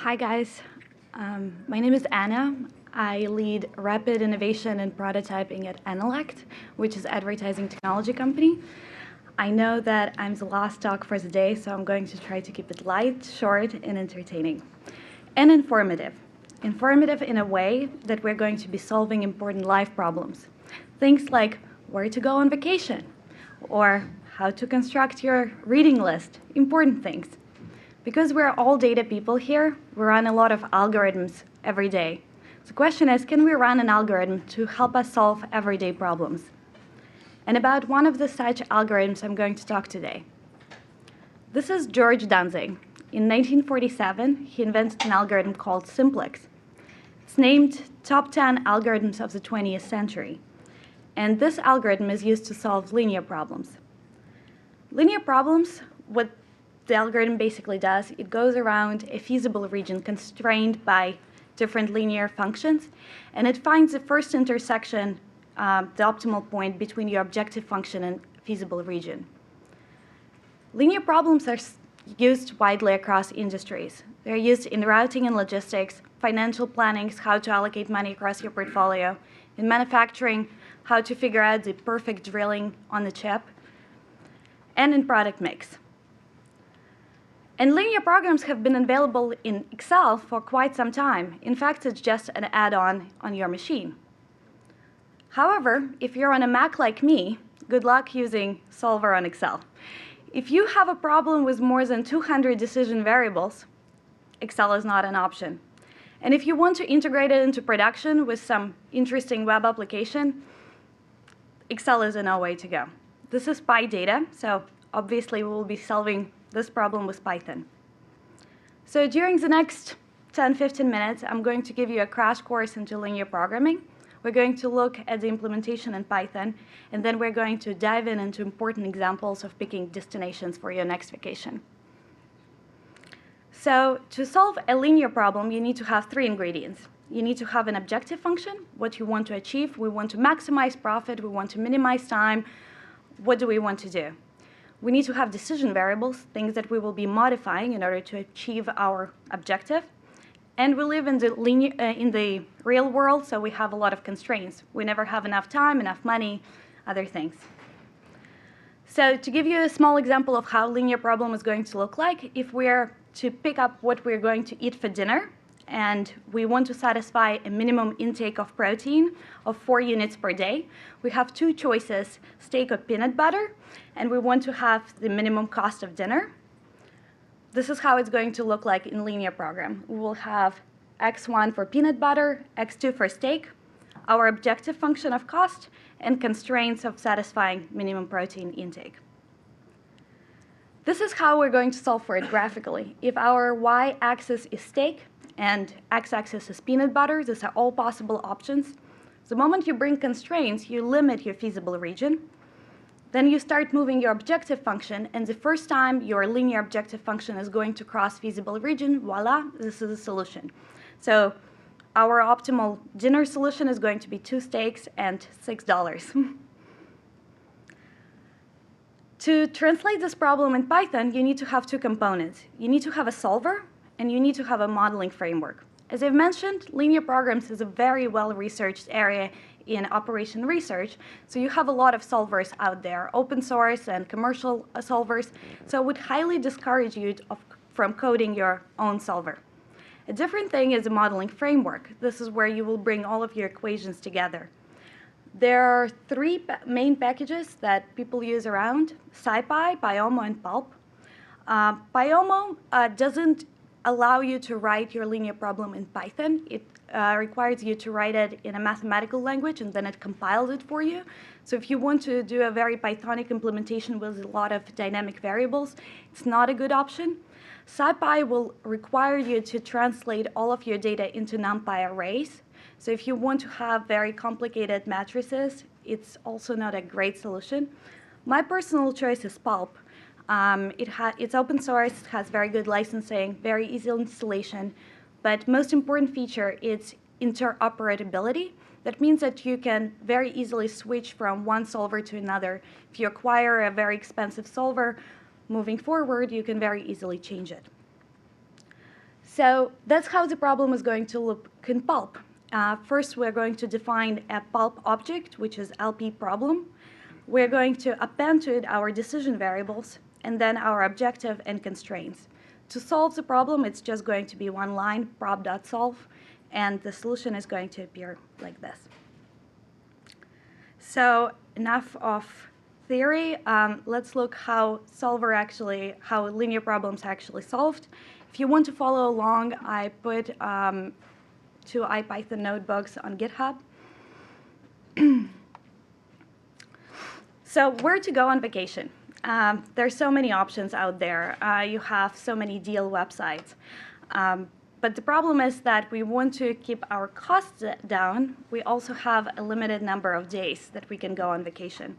Hi, guys. My name is Anna. I lead rapid innovation and prototyping at Enelect, which is an advertising technology company. I know that I'm the last talk for the day, so I'm going to try to keep it light, short, and entertaining. And informative. Informative in a way that we're going to be solving important life problems. Things like where to go on vacation, or how to construct your reading list, important things. Because we're all data people here, we run a lot of algorithms every day. The question is, can we run an algorithm to help us solve everyday problems? And about one of the such algorithms I'm going to talk today. This is George Danzig. In 1947, he invented an algorithm called simplex. It's named Top 10 Algorithms of the 20th Century. And this algorithm is used to solve linear problems. Linear problems, what the algorithm basically does, it goes around a feasible region constrained by different linear functions, and it finds the first intersection, the optimal point between your objective function and feasible region. Linear problems are used widely across industries. They're used in routing and logistics, financial planning, how to allocate money across your portfolio, in manufacturing, how to figure out the perfect drilling on the chip, and in product mix. And linear programs have been available in Excel for quite some time. In fact, it's just an add-on on your machine. However, if you're on a Mac like me, good luck using Solver on Excel. If you have a problem with more than 200 decision variables, Excel is not an option. And if you want to integrate it into production with some interesting web application, Excel is a no way to go. This is PyData, so obviously we will be solving this problem with Python. So during the next 10-15 minutes, I'm going to give you a crash course into linear programming. We're going to look at the implementation in Python, and then we're going to dive into important examples of picking destinations for your next vacation. So to solve a linear problem, you need to have three ingredients. You need to have an objective function, what you want to achieve. We want to maximize profit. We want to minimize time. What do we want to do? We need to have decision variables, things that we will be modifying in order to achieve our objective. And we live in the real world, so we have a lot of constraints. We never have enough time, enough money, other things. So to give you a small example of how linear problem is going to look like, if we're to pick up what we're going to eat for dinner, and we want to satisfy a minimum intake of protein of 4 units per day, we have two choices, steak or peanut butter, and we want to have the minimum cost of dinner. This is how it's going to look like in linear program. We will have x1 for peanut butter, x2 for steak, our objective function of cost, and constraints of satisfying minimum protein intake. This is how we're going to solve for it graphically. If our y-axis is steak, and x-axis is peanut butter. These are all possible options. The moment you bring constraints, you limit your feasible region. Then you start moving your objective function, and the first time your linear objective function is going to cross feasible region, voila, this is a solution. So our optimal dinner solution is going to be 2 steaks and $6. To translate this problem in Python, you need to have two components. You need to have a solver, and you need to have a modeling framework. As I've mentioned, linear programs is a very well-researched area in operation research, so you have a lot of solvers out there, open source and commercial solvers, so I would highly discourage you from coding your own solver. A different thing is a modeling framework. This is where you will bring all of your equations together. There are three main packages that people use around, SciPy, Pyomo, and Pulp. Pyomo doesn't allow you to write your linear problem in Python. It requires you to write it in a mathematical language, and then it compiles it for you. So if you want to do a very Pythonic implementation with a lot of dynamic variables, it's not a good option. SciPy will require you to translate all of your data into NumPy arrays. So if you want to have very complicated matrices, it's also not a great solution. My personal choice is Pulp. It's open source, it has very good licensing, very easy installation, but most important feature is interoperability. That means that you can very easily switch from one solver to another. If you acquire a very expensive solver, moving forward, you can very easily change it. So that's how the problem is going to look in pulp. First, we're going to define a pulp object, which is LP problem. We're going to append to it our decision variables, and then our objective and constraints. To solve the problem, it's just going to be one line, prob.solve, and the solution is going to appear like this. So enough of theory. Let's look how linear problems are actually solved. If you want to follow along, I put 2 IPython notebooks on GitHub. So where to go on vacation? There's so many options out there. You have so many deal websites. But the problem is that we want to keep our costs down. We also have a limited number of days that we can go on vacation.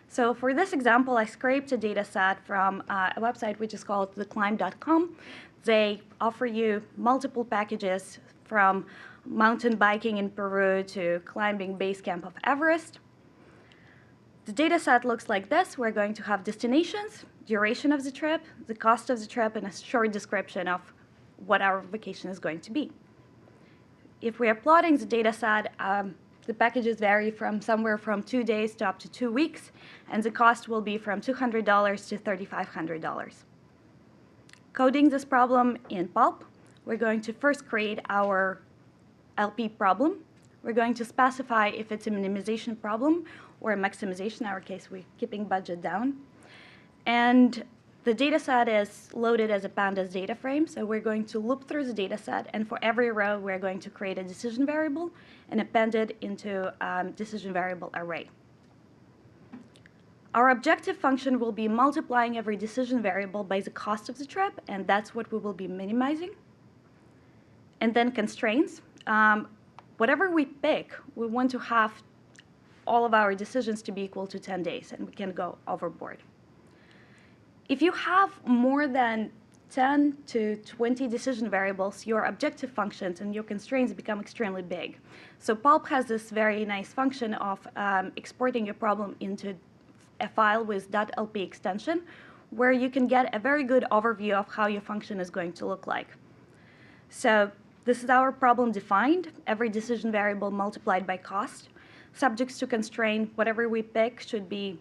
So for this example, I scraped a data set from a website which is called theclimb.com. They offer you multiple packages from mountain biking in Peru to climbing base camp of Everest. The data set looks like this. We're going to have destinations, duration of the trip, the cost of the trip, and a short description of what our vacation is going to be. If we are plotting the data set, the packages vary from somewhere from 2 days to up to 2 weeks, and the cost will be from $200 to $3,500. Coding this problem in pulp, we're going to first create our LP problem. We're going to specify if it's a minimization problem or a maximization. In our case, we're keeping budget down. And the data set is loaded as a pandas data frame, so we're going to loop through the data set, and for every row, we're going to create a decision variable and append it into a decision variable array. Our objective function will be multiplying every decision variable by the cost of the trip, and that's what we will be minimizing. And then constraints. Whatever we pick, we want to have all of our decisions to be equal to 10 days, and we can go overboard. If you have more than 10 to 20 decision variables, your objective functions and your constraints become extremely big. So pulp has this very nice function of exporting your problem into a file with .lp extension, where you can get a very good overview of how your function is going to look like. So this is our problem defined, every decision variable multiplied by cost. Subjects to constraint, whatever we pick should be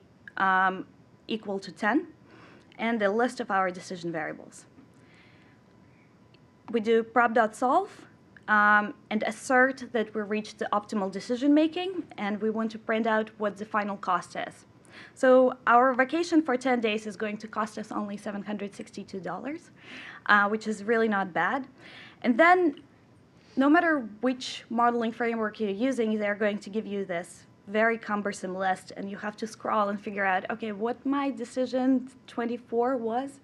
equal to 10, and the list of our decision variables. We do prob.solve and assert that we reached the optimal decision making, and we want to print out what the final cost is. So our vacation for 10 days is going to cost us only $762, which is really not bad. And then no matter which modeling framework you're using, they're going to give you this very cumbersome list, and you have to scroll and figure out, okay, what my decision 24 was.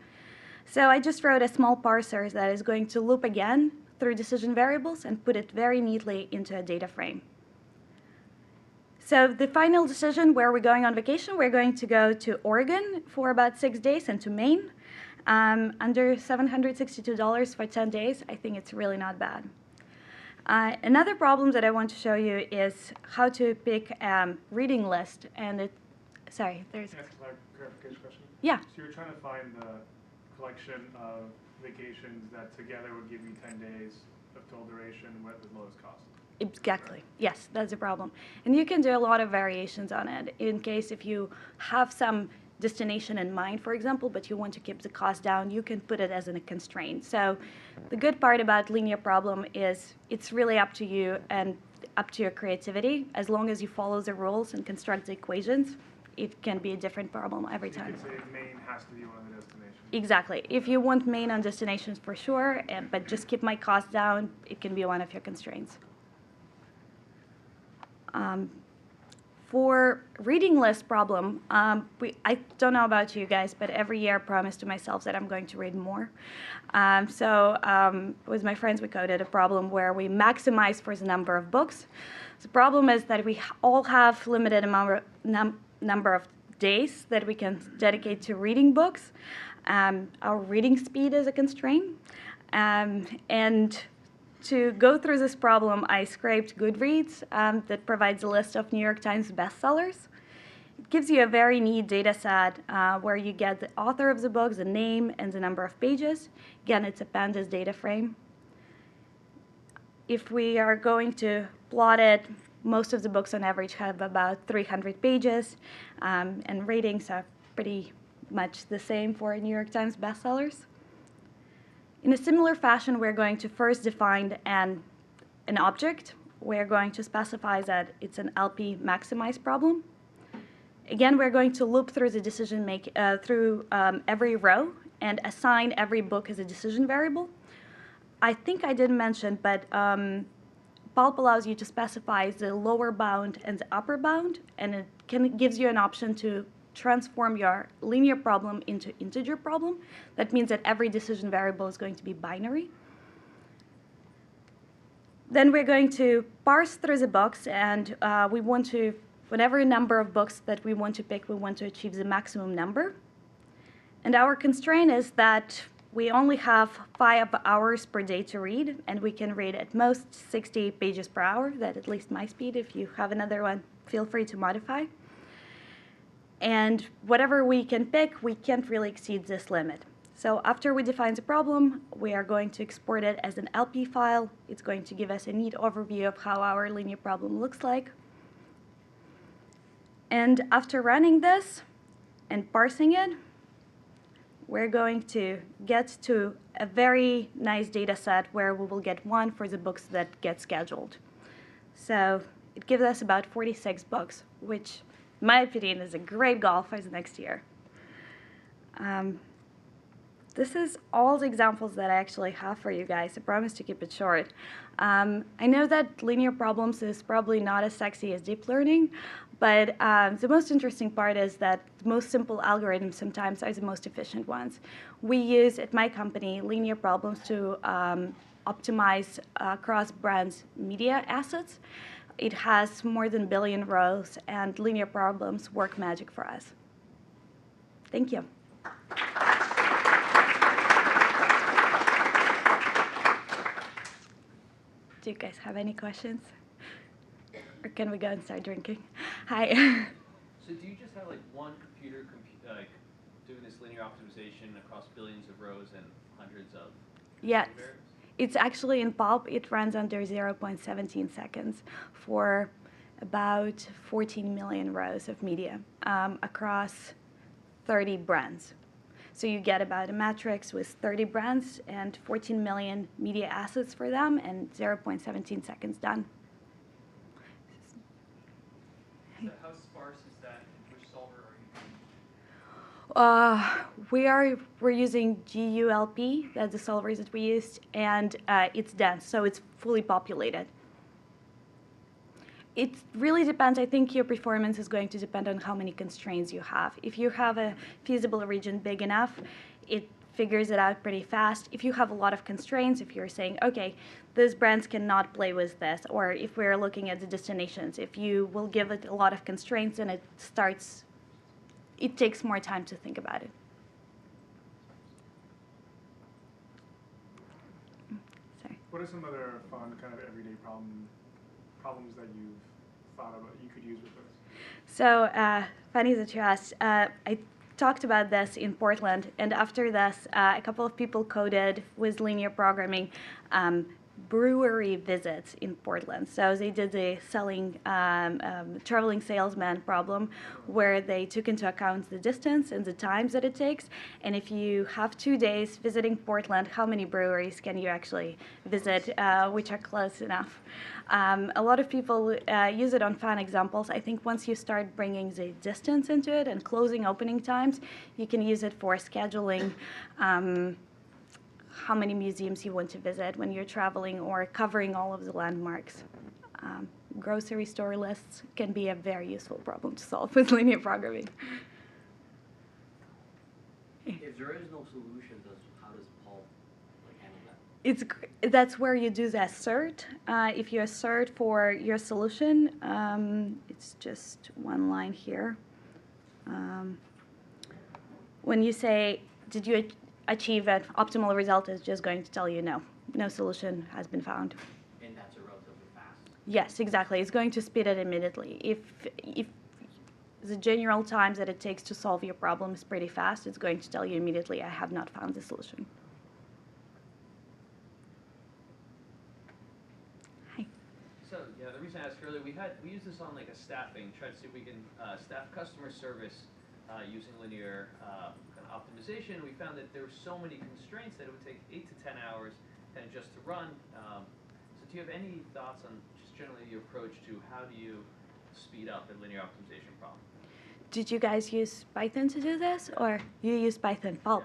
So I just wrote a small parser that is going to loop again through decision variables and put it very neatly into a data frame. So the final decision, where we're going on vacation, we're going to go to Oregon for about 6 days and to Maine. Under $762 for 10 days, I think it's really not bad. Another problem that I want to show you is how to pick a reading list. And sorry, there's... Can I ask a clarification question? Yeah. So you're trying to find the collection of vacations that together would give you 10 days of total duration with the lowest cost. Exactly. Right. Yes, that's the problem. And you can do a lot of variations on it in case if you have some destination in mind, for example, but you want to keep the cost down, you can put it as a constraint. So the good part about linear problem is it's really up to you and up to your creativity. As long as you follow the rules and construct the equations, it can be a different problem every time. You could say Maine has to be one of the destinations. Exactly. If you want Maine on destinations for sure, but just keep my cost down, it can be one of your constraints. For reading list problem, I don't know about you guys, but every year I promise to myself that I'm going to read more. With my friends, we coded a problem where we maximize for the number of books. The problem is that we all have limited number of days that we can dedicate to reading books. Our reading speed is a constraint. And to go through this problem, I scraped Goodreads that provides a list of New York Times bestsellers. It gives you a very neat data set where you get the author of the book, the name, and the number of pages. Again, it's a pandas data frame. if we are going to plot it, most of the books on average have about 300 pages, and ratings are pretty much the same for New York Times bestsellers. In a similar fashion, we're going to first define an object. We're going to specify that it's an LP maximize problem. Again, we're going to loop through the decision through every row and assign every book as a decision variable. I think I didn't mention, but Pulp allows you to specify the lower bound and the upper bound, and it gives you an option to transform your linear problem into integer problem. That means that every decision variable is going to be binary. Then we're going to parse through the books, and we want to, whatever number of books that we want to pick, we want to achieve the maximum number. And our constraint is that we only have 5 hours per day to read, and we can read at most 60 pages per hour. That's at least my speed. If you have another one, feel free to modify. And whatever we can pick, we can't really exceed this limit. So after we define the problem, we are going to export it as an LP file. It's going to give us a neat overview of how our linear problem looks like. And after running this and parsing it, we're going to get to a very nice data set where we will get 1 for the books that get scheduled. So it gives us about 46 books, which, in my opinion, is a great goal for the next year. This is all the examples that I actually have for you guys. I promise to keep it short. I know that linear problems is probably not as sexy as deep learning, but the most interesting part is that the most simple algorithms sometimes are the most efficient ones. We use, at my company, linear problems to optimize cross-brands media assets. It has more than a billion rows, and linear problems work magic for us. Thank you. Do you guys have any questions? Or can we go and start drinking? Hi. So do you just have like one computer doing this linear optimization across billions of rows and hundreds of Yes. variables? It's actually in Pulp. It runs under 0.17 seconds for about 14 million rows of media across 30 brands. So you get about a matrix with 30 brands and 14 million media assets for them, and 0.17 seconds done. So how sparse is that, and which solver are you using? We're using GULP, that's the solvers that we used, and it's dense, so it's fully populated. It really depends. I think your performance is going to depend on how many constraints you have. If you have a feasible region big enough, it figures it out pretty fast. If you have a lot of constraints, if you're saying, okay, these brands cannot play with this, or if we're looking at the destinations, if you will give it a lot of constraints, then it takes more time to think about it. Sorry. What are some other fun kind of everyday problems that you've thought about you could use with this? So funny that you asked. I talked about this in Portland, and after this, a couple of people coded with linear programming brewery visits in Portland. So they did the traveling salesman problem, where they took into account the distance and the times that it takes. And if you have 2 days visiting Portland, how many breweries can you actually visit which are close enough? A lot of people use it on fun examples. I think once you start bringing the distance into it and closing opening times, you can use it for scheduling how many museums you want to visit when you're traveling, or covering all of the landmarks. Grocery store lists can be a very useful problem to solve with linear programming. If there is no solution, how does Pulp handle that? That's where you do the assert. If you assert for your solution, it's just one line here. When you say, did you achieve an optimal result, is just going to tell you no solution has been found. And that's a relatively fast. Yes, exactly. It's going to speed it immediately. If the general time that it takes to solve your problem is pretty fast, it's going to tell you immediately, I have not found the solution. earlier, we used this on like a staffing, tried to see if we can staff customer service using linear kind of optimization. We found that there were so many constraints that it would take 8 to 10 hours kind of just to run. So do you have any thoughts on just generally your approach to how do you speed up a linear optimization problem? Did you guys use Python to do this, or you use Python pulp?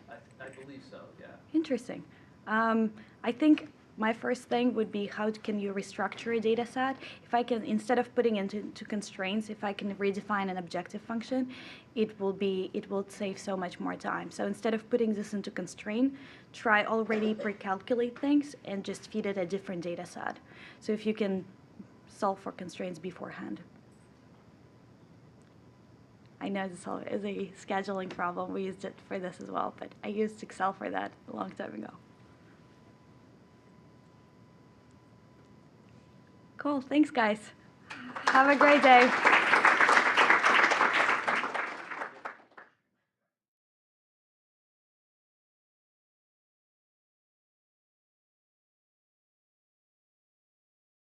Yeah, I believe so, yeah. Interesting. I think my first thing would be how can you restructure a data set? If I can, instead of putting it into constraints, if I can redefine an objective function, it will save so much more time. So instead of putting this into constraint, try already pre-calculate things and just feed it a different data set. So if you can solve for constraints beforehand. I know this is a scheduling problem. We used it for this as well, but I used Excel for that a long time ago. Cool. Thanks, guys. Have a great day.